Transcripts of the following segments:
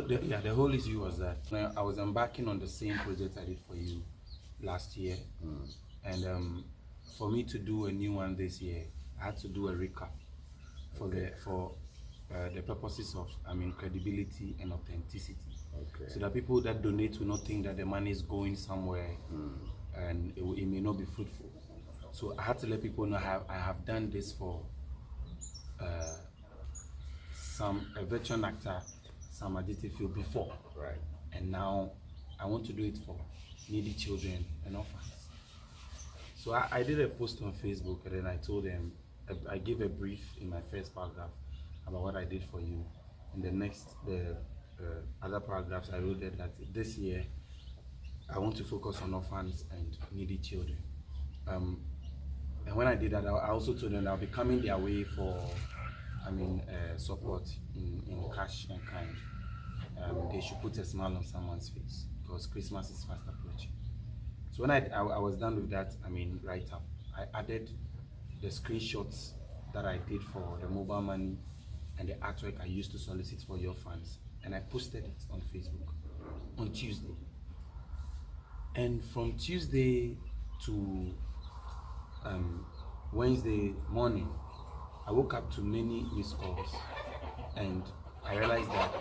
the whole issue was that I was embarking on the same project I did for you last year, and for me to do a new one this year, I had to do a recap for the purposes of credibility and authenticity. Okay. So that people that donate will not think that the money is going somewhere and it may not be fruitful. So I had to let people know I have done this for a veteran actor Psalm Adjeteyfio before. Right. And now I want to do it for needy children and orphans. So I did a post on Facebook, and then I told them, I gave a brief in my first paragraph about what I did for you. And the other paragraphs I wrote that this year I want to focus on orphans and needy children. And when I did that, I also told them that I'll be coming their way for support in cash and kind. They should put a smile on someone's face because Christmas is fast approaching. So when I was done with that, write up, I added the screenshots that I did for the mobile money and the artwork I used to solicit for your fans, and I posted it on Facebook on Tuesday. And from Tuesday to Wednesday morning, I woke up to many missed calls, and I realized that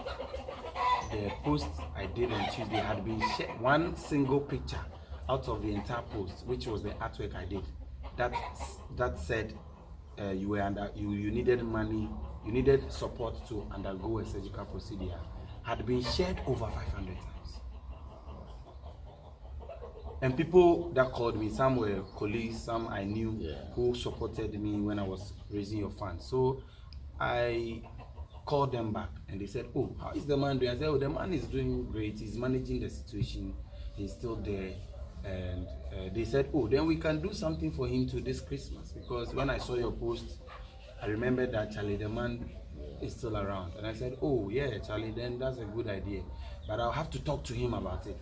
the post I did on Tuesday had been shared, one single picture out of the entire post, which was the artwork I did, that said you needed money, you needed support to undergo a surgical procedure, had been shared over 500 times. And people that called me, some were colleagues, some I knew, who supported me when I was raising your funds. So I called them back and they said, "Oh, how is the man doing?" I said, "Oh, the man is doing great. He's managing the situation. He's still there." And they said, "Oh, then we can do something for him too this Christmas." Because when I saw your post, I remembered that Charlie, the man, is still around. And I said, "Oh, yeah, Charlie, then that's a good idea. But I'll have to talk to him about it.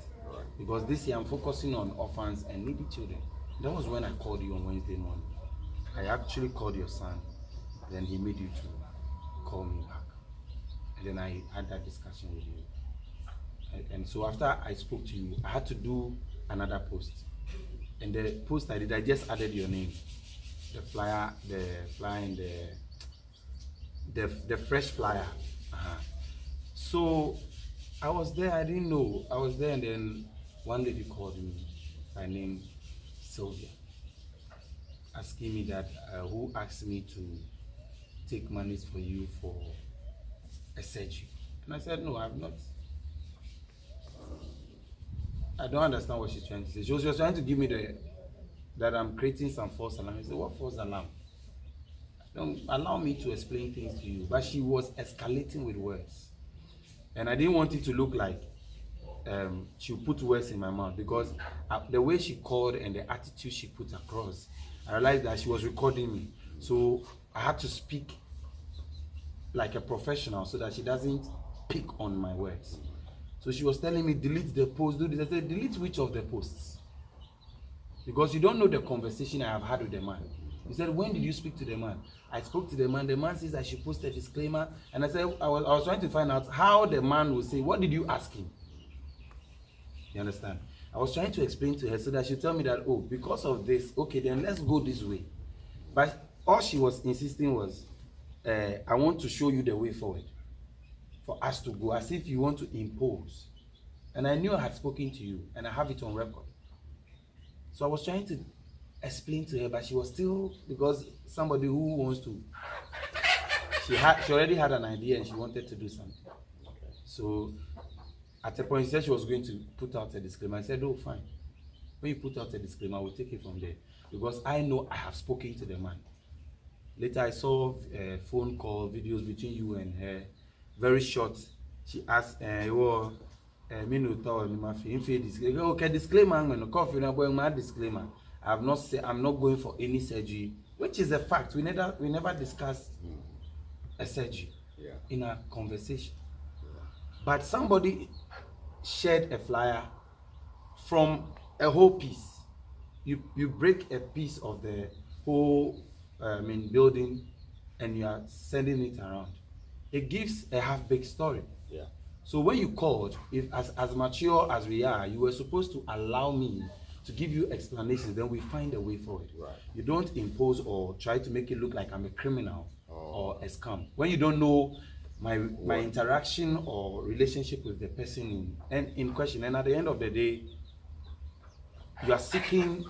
Because this year I'm focusing on orphans and needy children." That was when I called you on Wednesday morning. I actually called your son. Then he made you to call me back. And then I had that discussion with you. And so after I spoke to you, I had to do another post. And the post I did, I just added your name. The flyer and the fresh flyer. So I was there, I didn't know. I was there, and then one lady called me by name Sylvia, asking me that who asked me to take monies for you for a surgery. And I said, "No, I have not." I don't understand what she's trying to say. She was just trying to give me that I'm creating some false alarm. I said, "What false alarm? Don't allow me to explain things to you." But she was escalating with words. And I didn't want it to look like she put words in my mouth, because the way she called and the attitude she put across, I realized that she was recording me. So I had to speak like a professional so that she doesn't pick on my words. So she was telling me, "Delete the post, do this." I said, "Delete which of the posts? Because you don't know the conversation I have had with the man." He said, "When did you speak to the man?" I spoke to the man. The man says I should post a disclaimer. And I said, I was trying to find out how the man would say, "What did you ask him?" You understand? I was trying to explain to her so that she'd tell me that, "Oh, because of this, okay, then let's go this way." But all she was insisting was, "I want to show you the way forward for us to go," as if you want to impose. And I knew I had spoken to you, and I have it on record. So I was trying to explain to her, but she was still, because somebody who wants to, she already had an idea and she wanted to do something. So at a point she said she was going to put out a disclaimer. I said, "Oh, fine. When you put out a disclaimer, we'll take it from there." Because I know I have spoken to the man. Later I saw a phone call, videos between you and her, very short. She asked, "Okay, disclaimer, I'm going to coffee, my disclaimer. I'm not going for any surgery," which is a fact. We never discussed a surgery in our conversation. But somebody shared a flyer from a whole piece. You break a piece of the whole building and you are sending it around. It gives a half-baked story. So when you called, if as mature as we are, you were supposed to allow me to give you explanations, then we find a way forward. Right. You don't impose or try to make it look like I'm a criminal or a scam. When you don't know my interaction or relationship with the person in question, and at the end of the day, you are seeking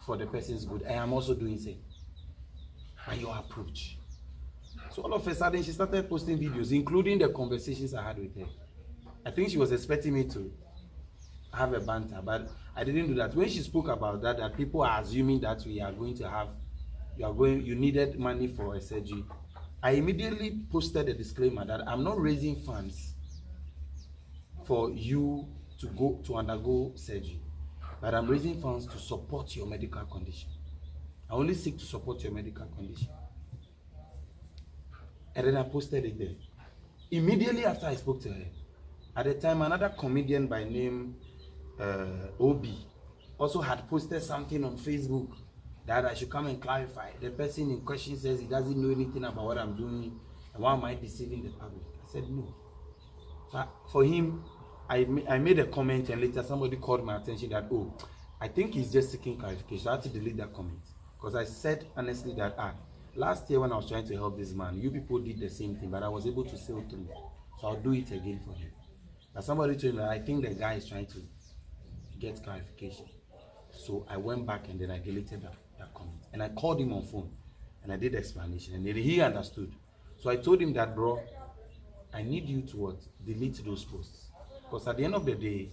for the person's good. I am also doing same. And your approach. So all of a sudden, she started posting videos, including the conversations I had with her. I think she was expecting me to have a banter, but I didn't do that. When she spoke about that people are assuming that we are going to have, you needed money for a surgery, I immediately posted a disclaimer that I'm not raising funds for you to undergo surgery, but I'm raising funds to support your medical condition. I only seek to support your medical condition. And then I posted it there. Immediately after I spoke to her, at the time, another comedian by name Obi also had posted something on Facebook that I should come and clarify. The person in question says he doesn't know anything about what I'm doing, and why am I deceiving the public? I said no. So for him, I made a comment, and later somebody called my attention that, oh, I think he's just seeking clarification. I had to delete that comment because I said honestly that last year when I was trying to help this man, you people did the same thing, but I was able to sail through. So I'll do it again for him. But somebody told me that I think the guy is trying to get clarification. So I went back and then I deleted that comment. And I called him on phone and I did the explanation and he understood. So I told him that, bro, I need you to delete those posts. Because at the end of the day,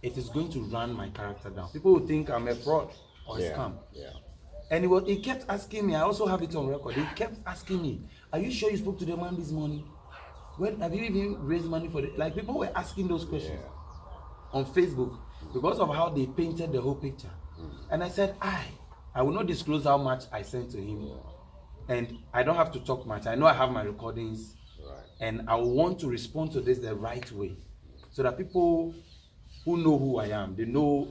it is going to run my character down. People will think I'm a fraud or a scam. Yeah. And he kept asking me, I also have it on record, he kept asking me, are you sure you spoke to the man this morning? When have you even raised money for it? Like people were asking those questions on Facebook because of how they painted the whole picture. And I said, I will not disclose how much I sent to him. And I don't have to talk much. I know I have my recordings. And I want to respond to this the right way. So that people who know who I am, they know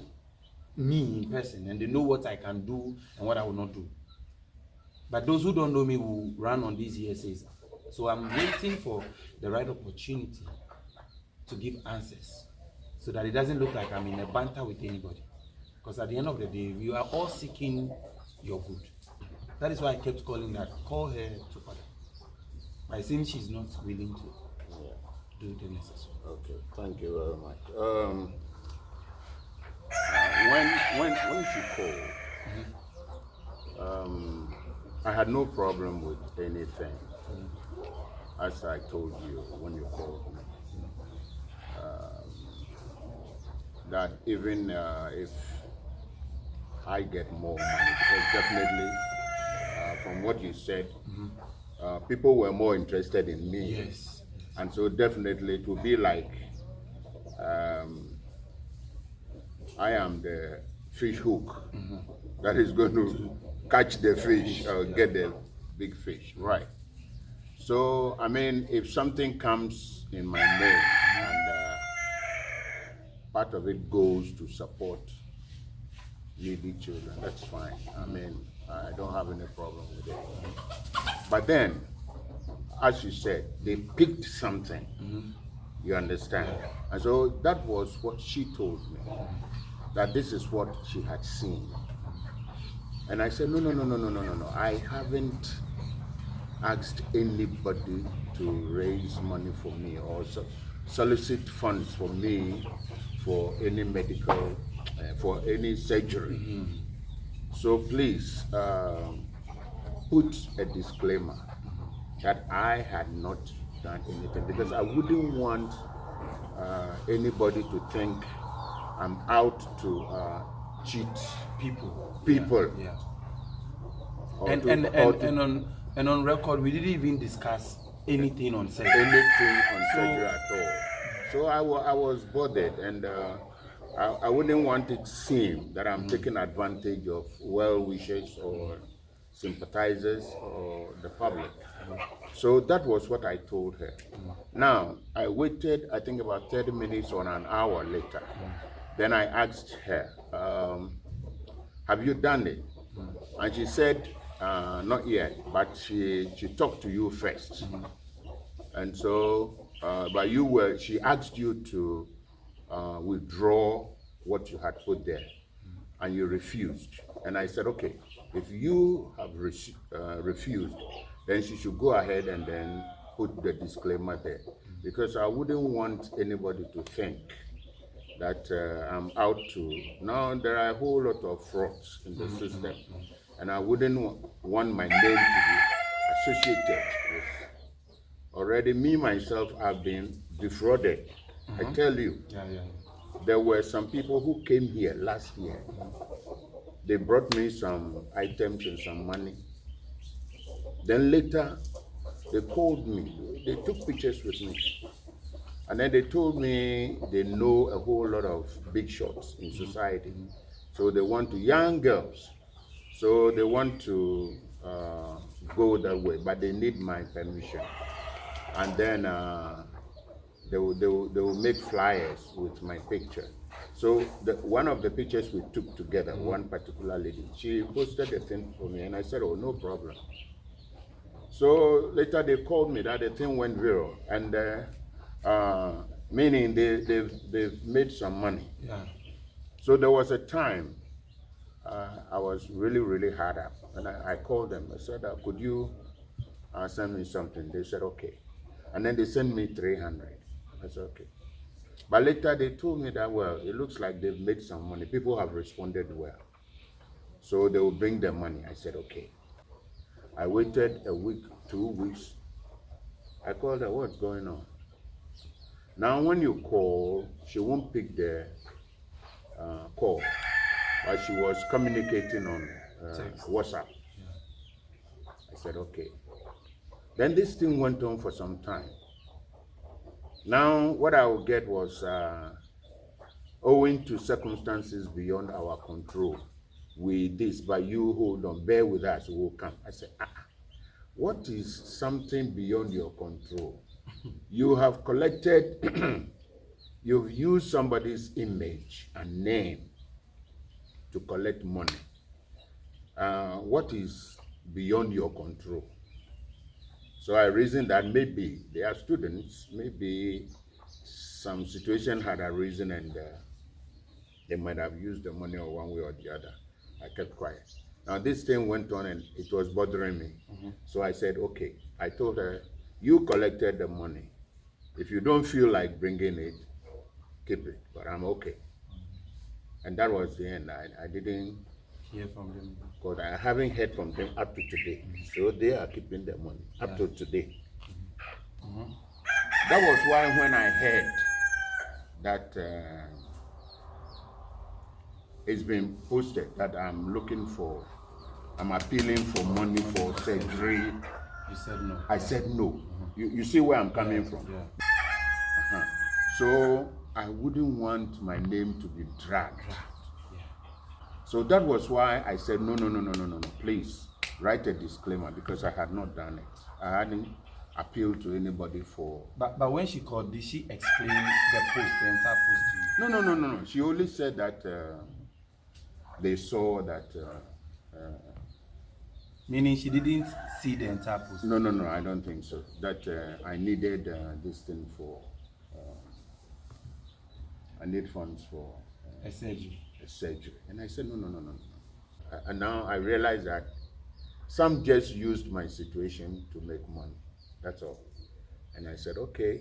me in person and they know what I can do and what I will not do. But those who don't know me will run on these hearsays. So I'm waiting for the right opportunity to give answers so that it doesn't look like I'm in a banter with anybody. Because at the end of the day, we are all seeking your good. That is why I kept calling that. Call her to order. I think she's not willing to do the necessary. Okay, thank you very much. When she called, I had no problem with anything. As I told you when you called me, that even if I get more money, because definitely from what you said, people were more interested in me. Yes. And so definitely it would be like I am the fish hook that is going to catch the fish or get the big fish, right? So, I mean, if something comes in my name and part of it goes to support needy children, that's fine. I mean, I don't have any problem with it. But then, as you said, they picked something. You understand? And so that was what she told me, that this is what she had seen. And I said, no. I haven't asked anybody to raise money for me or solicit funds for me for any medical, for any surgery. So please put a disclaimer that I had not done anything, because I wouldn't want anybody to think I'm out to cheat people. Yeah. And on record, we didn't even discuss anything on surgery. Surgery at all. So I was bothered, and I wouldn't want it to seem that I'm taking advantage of well-wishers or sympathizers or the public. So that was what I told her. Now, I waited, I think about 30 minutes or an hour later. Then I asked her, have you done it? And she said, not yet, but she talked to you first. And so but she asked you to withdraw what you had put there, and you refused. And I said, okay, if you have refused, then she should go ahead and then put the disclaimer there, because I wouldn't want anybody to think that I'm out to. Now there are a whole lot of frauds in the system, and I wouldn't want my name to be associated with. Already me myself have been defrauded. I tell you, there were some people who came here last year. They brought me some items and some money. Then later, they called me. They took pictures with me. And then they told me they know a whole lot of big shots in society. So they want to, young girls, so they want to go that way, but they need my permission. And then they will make flyers with my picture. So one of the pictures we took together, one particular lady, she posted a thing for me, and I said, oh, no problem. So later they called me that the thing went viral, and meaning they've made some money. Yeah. So there was a time I was really, really hard up, and I called them. I said, could you send me something? They said, okay. And then they sent me 300. I said, okay. But later they told me that, well, it looks like they've made some money. People have responded well. So they will bring the money. I said, okay. I waited a week, 2 weeks. I called her, what's going on? Now when you call, she won't pick the call. But she was communicating on WhatsApp. Yeah. I said, okay. Then this thing went on for some time. Now, what I would get was, owing to circumstances beyond our control, with this, but you hold on, bear with us, we'll come. I said, what is something beyond your control? You have collected, you've used somebody's image and name to collect money. What is beyond your control? So I reasoned that maybe they are students, maybe some situation had arisen and they might have used the money or one way or the other. I kept quiet. Now this thing went on and it was bothering me. So I said, okay. I told her, you collected the money. If you don't feel like bringing it, keep it, but I'm okay. And that was the end. I didn't hear from them, because I haven't heard from them up to today. So they are keeping their money up to today. That was why when I heard that it's been posted that I'm appealing for money for surgery. You said no. I said no. You see where I'm coming from? Yeah. So I wouldn't want my name to be dragged. So that was why I said, no, please write a disclaimer, because I had not done it. I hadn't appealed to anybody for... But when she called, did she explain the entire post to you? No. She only said that they saw that... meaning she didn't see the entire post? No, I don't think so. That I needed this thing for... I need funds for... a surgery. And I said, no. And now I realize that some just used my situation to make money. That's all. And I said, okay,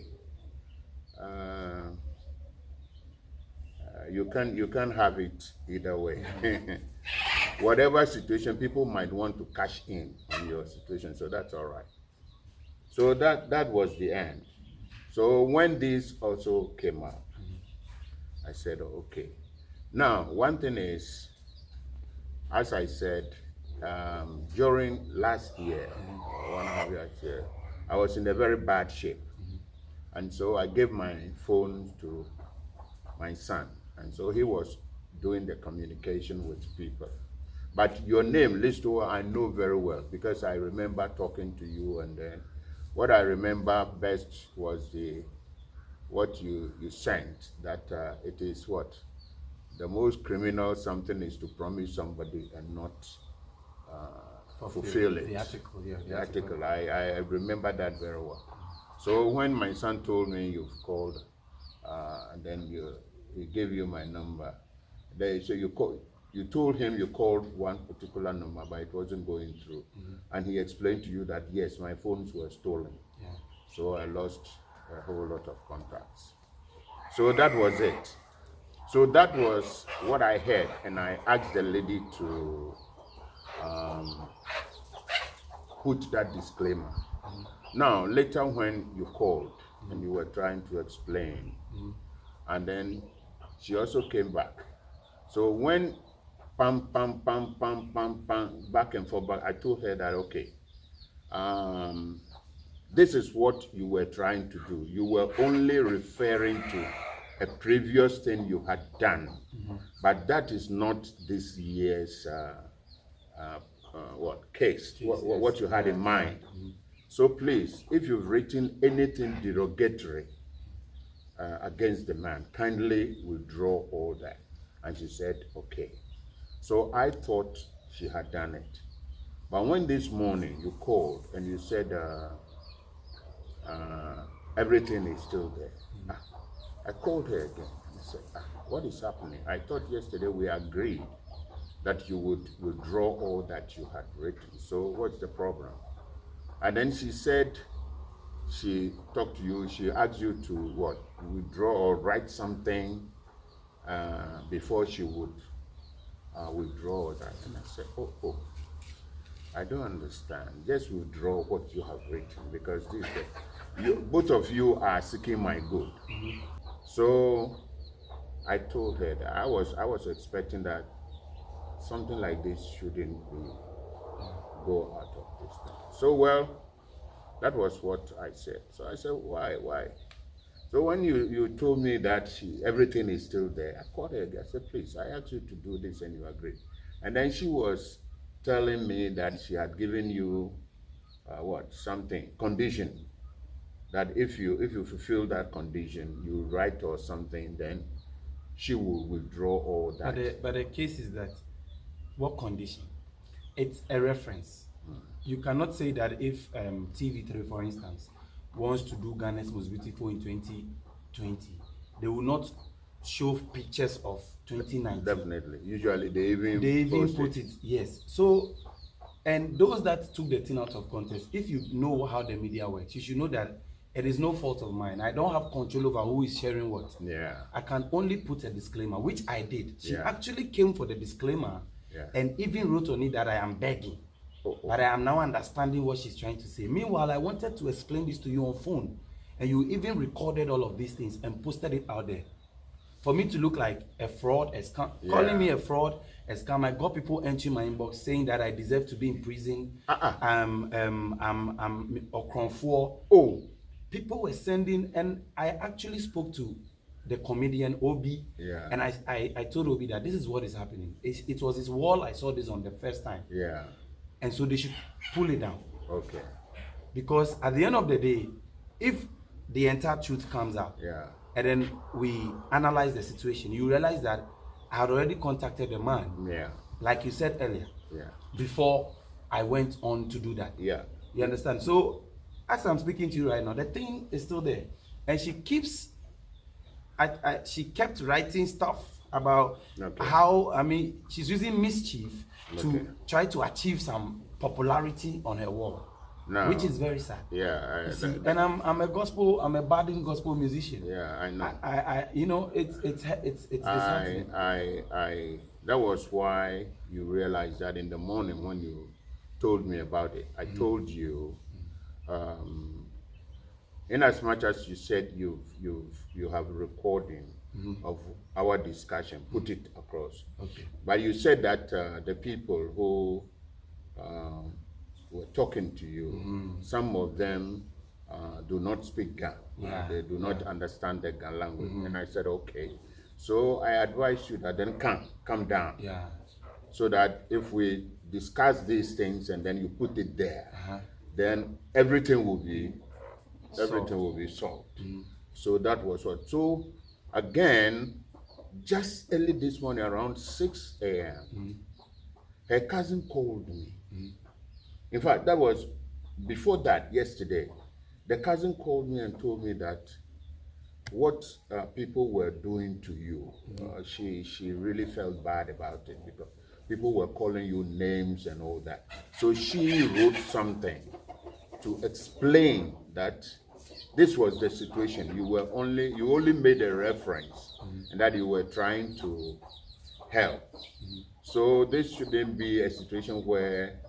you can't have it either way. Whatever situation, people might want to cash in on your situation, so that's all right. So that was the end. So when this also came up, I said, okay. Now, one thing is, as I said, during last year, 1.5 years, I was in a very bad shape. And so I gave my phone to my son. And so he was doing the communication with people. But your name, Listo, I know very well, because I remember talking to you, and then what I remember best was what you sent, that it is what? The most criminal something is to promise somebody and not fulfill it. The article, yeah. The article. I remember that very well. So when my son told me you've called, and then he gave you my number, so you told him you called one particular number, but it wasn't going through. And he explained to you that, yes, my phones were stolen. Yeah. So I lost a whole lot of contacts. So that was it. So that was what I heard, and I asked the lady to put that disclaimer. Now, later when you called and you were trying to explain, and then she also came back. So when pam, pam, pam, pam, pam, pam, back and forth, I told her that, okay, this is what you were trying to do. You were only referring to a previous thing you had done, but that is not this year's case, what you had in mind. So please, if you've written anything derogatory against the man, kindly withdraw all that. And she said, okay. So I thought she had done it. But when this morning you called and you said everything is still there, I called her again and said, what is happening? I thought yesterday we agreed that you would withdraw all that you had written. So what's the problem? And then she said, she talked to you, she asked you to what? Withdraw or write something before she would withdraw that. And I said, oh, I don't understand. Just withdraw what you have written, because both of you are seeking my good. So I told her that I was expecting that something like this shouldn't go out of this thing. So well, that was what I said. So I said, why? So when you told me that everything is still there, I called her again. I said, please, I asked you to do this and you agreed. And then she was telling me that she had given you something, condition, that if you fulfill that condition, you write or something, then she will withdraw all that. But the case is that, what condition? It's a reference. You cannot say that if TV3, for instance, wants to do Ghana's Most Beautiful in 2020, they will not show pictures of 2019. Definitely. Usually they even put it. Yes. So, and those that took the thing out of context, if you know how the media works, you should know that it is no fault of mine. I don't have control over who is sharing what. Yeah. I can only put a disclaimer, which I did. She actually came for the disclaimer and even wrote on it that I am begging. But I am now understanding what she's trying to say. Meanwhile, I wanted to explain this to you on phone, and you even recorded all of these things and posted it out there. For me to look like a fraud, a scam, calling me a fraud, a scam. I got people entering my inbox saying that I deserve to be in prison. I'm Okronfor. Oh, people were sending, and I actually spoke to the comedian Obi, and I told Obi that this is what is happening. It was his wall. I saw this on the first time. Yeah. And so they should pull it down. Okay. Because at the end of the day, if the entire truth comes out, and then we analyze the situation, you realize that I had already contacted the man. Yeah. Like you said earlier. Yeah. Before I went on to do that. Yeah. You understand? So as I'm speaking to you right now, the thing is still there. And she keeps she kept writing stuff about how, I mean, she's using mischief to try to achieve some popularity on her wall, which is very sad. Yeah, and I'm a budding gospel musician. Yeah, I know. You know, it's disheartening. That was why you realized that in the morning when you told me about it. I told you, in as much as you said you have a recording of our discussion, put it across. Okay. But you said that the people who were talking to you, some of them do not speak Ga. They do not understand the Ga language. And I said, okay. So I advise you that then come down. Yeah. So that if we discuss these things and then you put it there, then everything will be solved. So that was what. So again, just early this morning around 6 a.m., her cousin called me. In fact, that was before that, yesterday. the cousin called me and told me that what people were doing to you, she really felt bad about it because people were calling you names and all that. So she wrote something to explain that this was the situation. You only made a reference and that you were trying to help. So this shouldn't be a situation where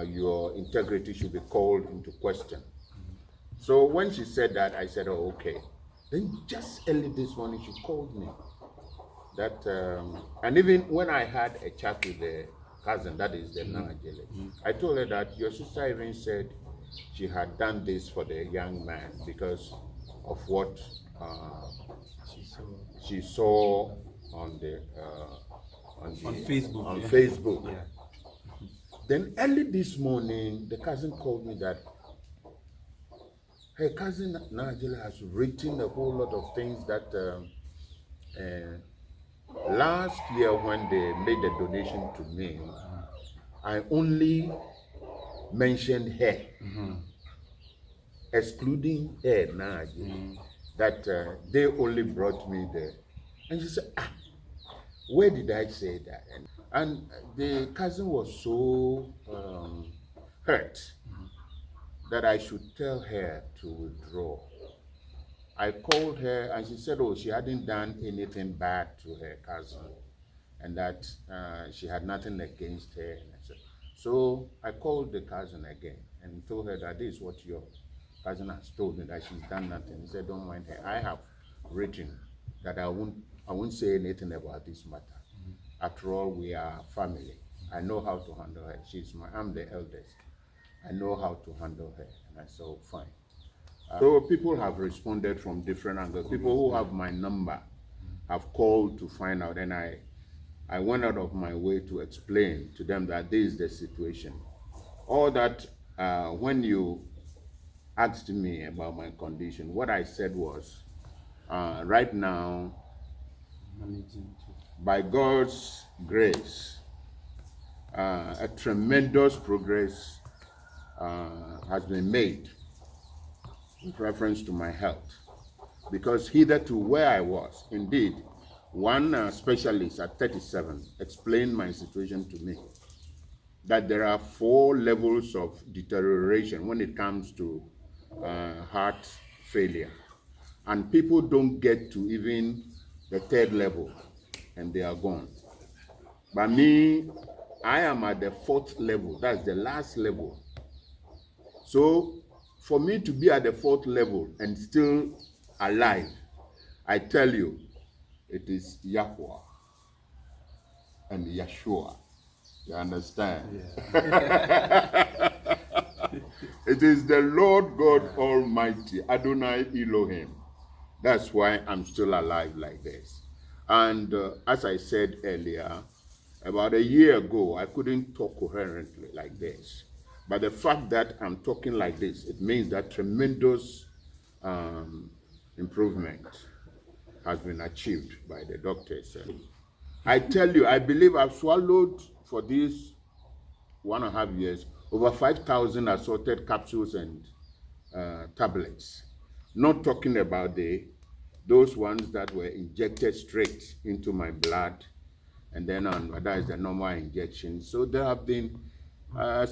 your integrity should be called into question. So when she said that, I said, oh, okay. Then just early this morning, she called me. That and even when I had a chat with the cousin, that is the Najele, I told her that your sister even said she had done this for the young man because of what she saw on Facebook. On Facebook. Yeah. Then early this morning, the cousin called me that her cousin Najela has written a whole lot of things that last year when they made the donation to me, I only mentioned her, excluding her Najela, that they only brought me there. And she said, where did I say that? And the cousin was so hurt that I should tell her to withdraw. I called her and she said, oh, she hadn't done anything bad to her cousin and that she had nothing against her. So I called the cousin again and told her that this is what your cousin has told me, that she's done nothing. He said, don't mind her. I have written that I won't say anything about this matter. After all, we are family. I know how to handle her. I'm the eldest. I know how to handle her. And I said, oh, fine. So people have responded from different angles. People who have my number have called to find out. And I went out of my way to explain to them that this is the situation. All that, when you asked me about my condition, what I said was, right now, by God's grace, a tremendous progress has been made with reference to my health. Because hitherto where I was, indeed, one specialist at 37 explained my situation to me, that there are 4 levels of deterioration when it comes to heart failure. And people don't get to even the 3rd level and they are gone. But me, I am at the 4th level. That's the last level. So for me to be at the 4th level and still alive, I tell you, it is Yahweh and Yeshua. You understand? Yeah. It is the Lord God Almighty, Adonai Elohim. That's why I'm still alive like this. And as I said earlier, about a year ago, I couldn't talk coherently like this. But the fact that I'm talking like this, it means that tremendous improvement has been achieved by the doctors. I tell you, I believe I've swallowed for these 1.5 years over 5,000 assorted capsules and tablets. Not talking about those ones that were injected straight into my blood, and then that is the normal injection. So there have been a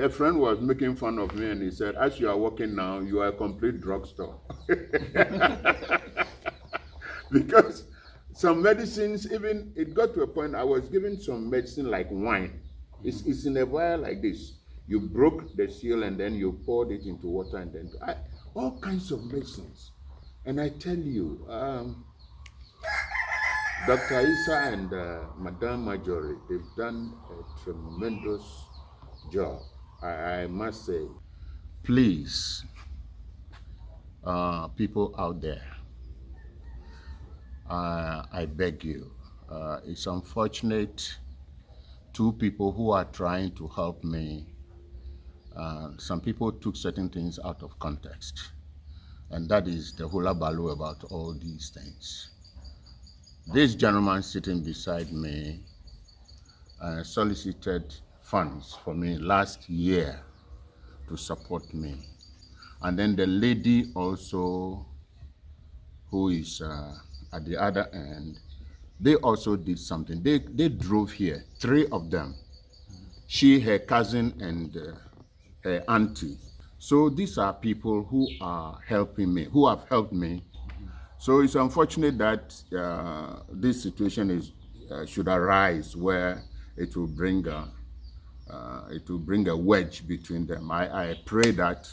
friend was making fun of me and he said, as you are walking now, you are a complete drugstore. Because some medicines, even it got to a point I was given some medicine like wine. It's in a vial like this. You broke the seal and then you poured it into water and then all kinds of medicines. And I tell you, Dr. Isa and Madame Marjorie, they've done a tremendous job. I must say, please, people out there, I beg you, it's unfortunate 2 people who are trying to help me, some people took certain things out of context. And that is the hula baloo about all these things. This gentleman sitting beside me solicited funds for me last year to support me. And then the lady also, who is at the other end, they also did something. They drove here, 3 of them. She, her cousin, and her auntie. So these are people who are helping me, who have helped me. So it's unfortunate that this situation is should arise where it will bring a wedge between them. I pray that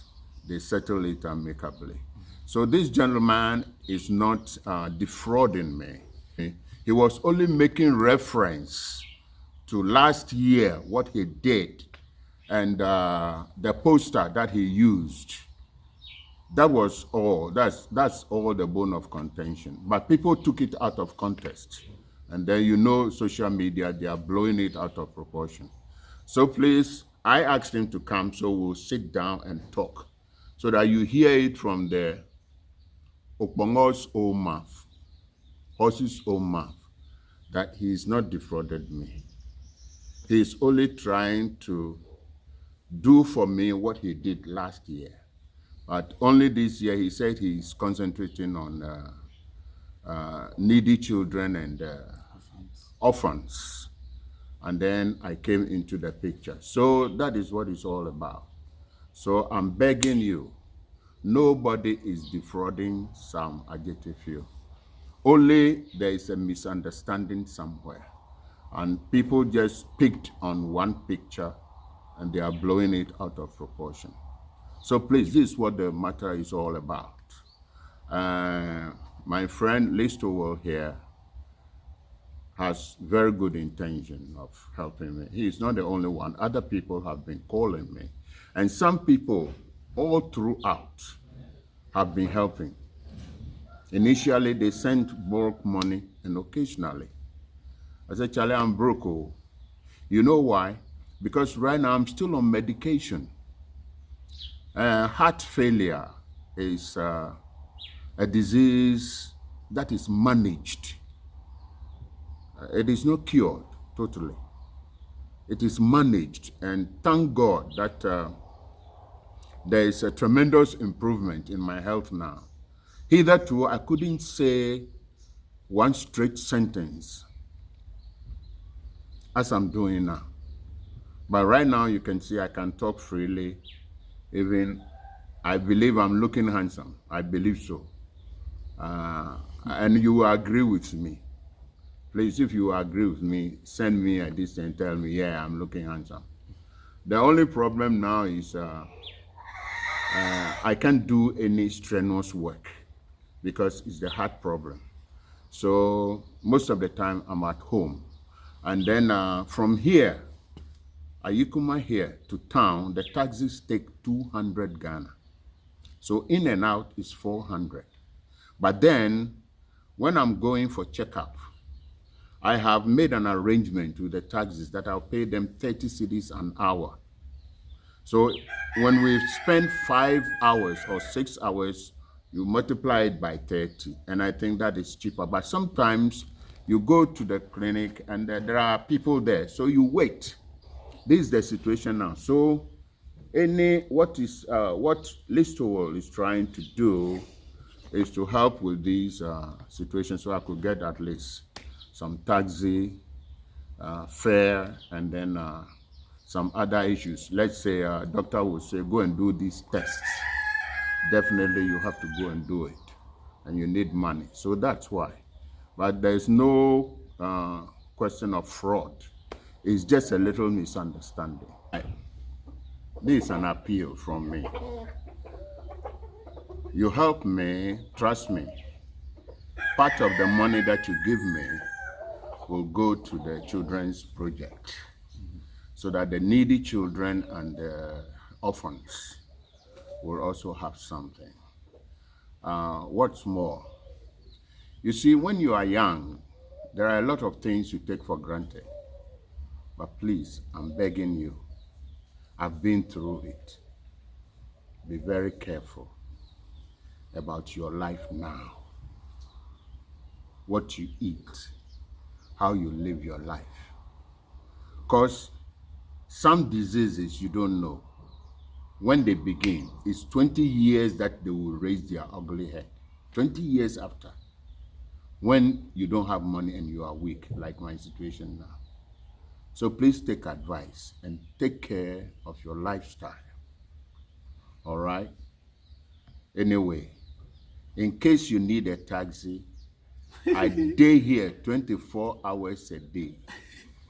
they settle it amicably. So this gentleman is not defrauding me. He was only making reference to last year, what he did, and the poster that he used. That was all. That's all the bone of contention. But people took it out of context. And then social media, they are blowing it out of proportion. So please, I asked him to come so we'll sit down and talk so that you hear it from the Okbongo's own mouth, horse's own mouth, that he's not defrauded me. He's only trying to do for me what he did last year. But only this year, he said he's concentrating on needy children and orphans. And then I came into the picture. So that is what it's all about. So I'm begging you, nobody is defrauding Psalm Adjeteyfio. Only there is a misunderstanding somewhere. And people just picked on one picture and they are blowing it out of proportion. So please, this is what the matter is all about. My friend Listowell here has very good intention of helping me. He is not the only one. Other people have been calling me. And some people all throughout have been helping. Initially, they sent bulk money, and occasionally. I said, Charlie, I'm broke. Oh. You know why? Because right now I'm still on medication. Heart failure is a disease that is managed. It is not cured totally. It is managed, and thank God that there is a tremendous improvement in my health now. Hitherto, I couldn't say one straight sentence as I'm doing now. But right now, you can see I can talk freely. Even I believe I'm looking handsome. I believe so. And you agree with me. Please, if you agree with me, send me a this and tell me, yeah, I'm looking handsome. The only problem now is I can't do any strenuous work because it's the heart problem. So most of the time I'm at home. And then from here, Ayikuma here to town, the taxis take 200 Ghana. So in and out is 400. But then when I'm going for checkup, I have made an arrangement with the taxis that I'll pay them 30 cedis an hour. So when we spend 5 hours or 6 hours, you multiply it by 30, and I think that is cheaper. But sometimes you go to the clinic and there are people there, so you wait. This is the situation now. So what Listowell is trying to do is to help with these situations so I could get at least some taxi fare, and then some other issues. Let's say a doctor will say, go and do these tests. Definitely you have to go and do it, and you need money. So that's why. But there's no question of fraud. It's just a little misunderstanding. This is an appeal from me. You help me, trust me. Part of the money that you give me will go to the children's project so that the needy children and the orphans will also have something. What's more, you see, when you are young, there are a lot of things you take for granted. But please, I'm begging you, I've been through it. Be very careful about your life now. What you eat, how you live your life. Because some diseases you don't know. when they begin, it's 20 years that they will raise their ugly head. 20 years after, when you don't have money and you are weak, like my situation now. So please take advice and take care of your lifestyle. All right? Anyway, in case you need a taxi, I day here 24 hours a day,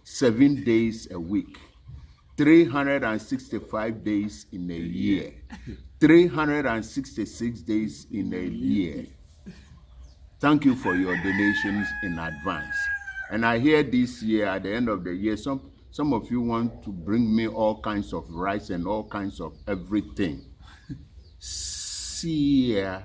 7 days a week, 365 days in a year, 366 days in a year. Thank you for your donations in advance. And I hear this year, at the end of the year, some of you want to bring me all kinds of rice and all kinds of everything. See ya.